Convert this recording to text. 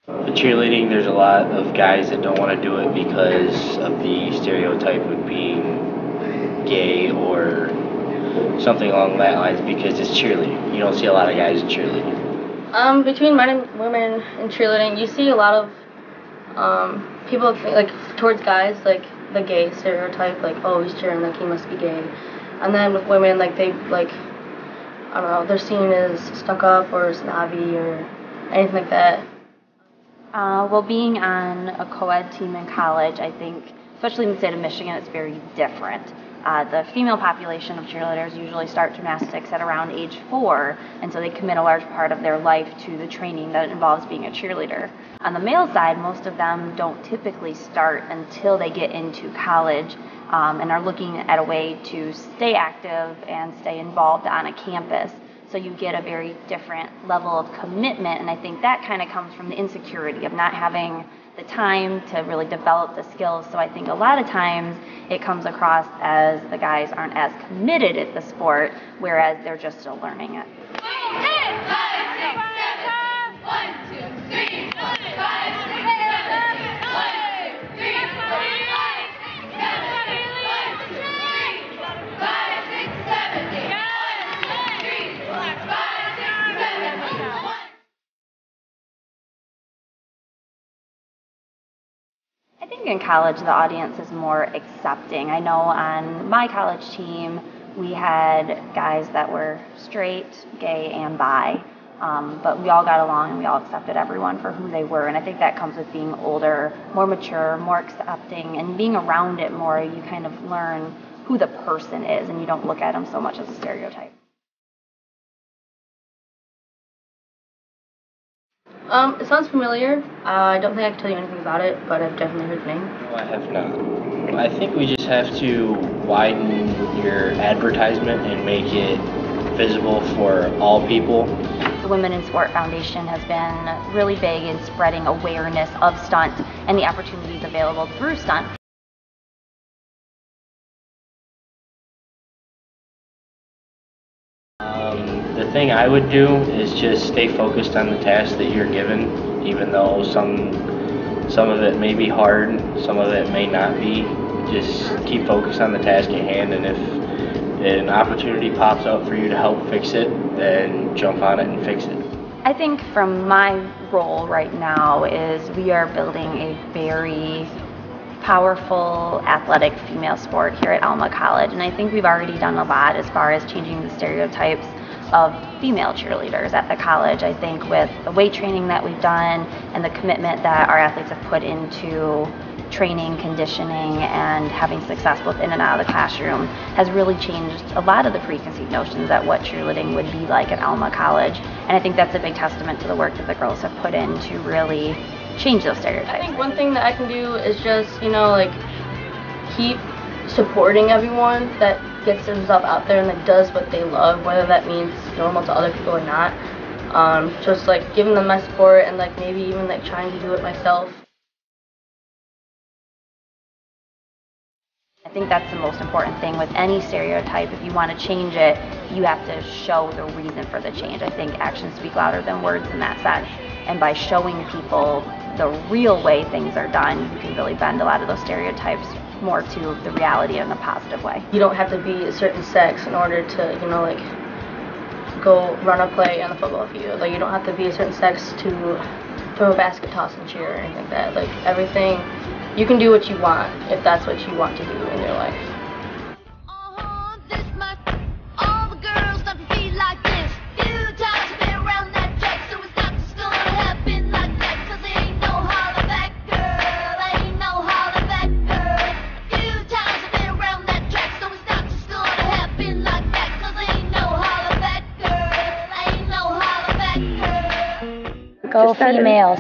The cheerleading, there's a lot of guys that don't want to do it because of the stereotype of being gay or something along that lines because it's cheerleading. You don't see a lot of guys in cheerleading. Between men and women in cheerleading, you see a lot of people like towards guys, like the gay stereotype, like, oh, he's cheering, like he must be gay. And then with women, like they like, I don't know, they're seen as stuck up or snobby or anything like that. Well, being on a co-ed team in college, I think, especially in the state of Michigan, it's very different. The female population of cheerleaders usually start gymnastics at around age 4, and so they commit a large part of their life to the training that involves being a cheerleader. On the male side, most of them don't typically start until they get into college and are looking at a way to stay active and stay involved on a campus. So you get a very different level of commitment, and I think that kind of comes from the insecurity of not having the time to really develop the skills. So I think a lot of times it comes across as the guys aren't as committed at the sport, whereas they're just still learning it. I think in college the audience is more accepting. I know on my college team we had guys that were straight, gay, and bi, but we all got along and we all accepted everyone for who they were. And I think that comes with being older, more mature, more accepting, and being around it more. You kind of learn who the person is, and you don't look at them so much as a stereotype. It sounds familiar. I don't think I can tell you anything about it, but I've definitely heard the name. No, I have not. I think we just have to widen your advertisement and make it visible for all people. The Women in Sport Foundation has been really big in spreading awareness of stunt and the opportunities available through stunt. The thing I would do is just stay focused on the task that you're given, even though some of it may be hard, some of it may not be. Just keep focused on the task at hand, and if an opportunity pops up for you to help fix it, then jump on it and fix it. I think from my role right now is we are building a very powerful athletic female sport here at Alma College, and I think we've already done a lot as far as changing the stereotypes of female cheerleaders at the college. I think with the weight training that we've done and the commitment that our athletes have put into training, conditioning, and having success both in and out of the classroom has really changed a lot of the preconceived notions at what cheerleading would be like at Alma College. And I think that's a big testament to the work that the girls have put in to really change those stereotypes. I think one thing that I can do is just, like keep supporting everyone that gets themselves out there and that does what they love, whether that means normal to other people or not. Just like giving them my support and like maybe even like trying to do it myself. I think that's the most important thing with any stereotype. If you want to change it, you have to show the reason for the change. I think actions speak louder than words in that sense. And by showing people the real way things are done, you can really bend a lot of those stereotypes more to the reality in a positive way. You don't have to be a certain sex in order to, like go run a play on the football field. Like you don't have to be a certain sex to throw a basket, toss, and cheer or anything like that. Like everything, you can do what you want if that's what you want to do in your life. Go females.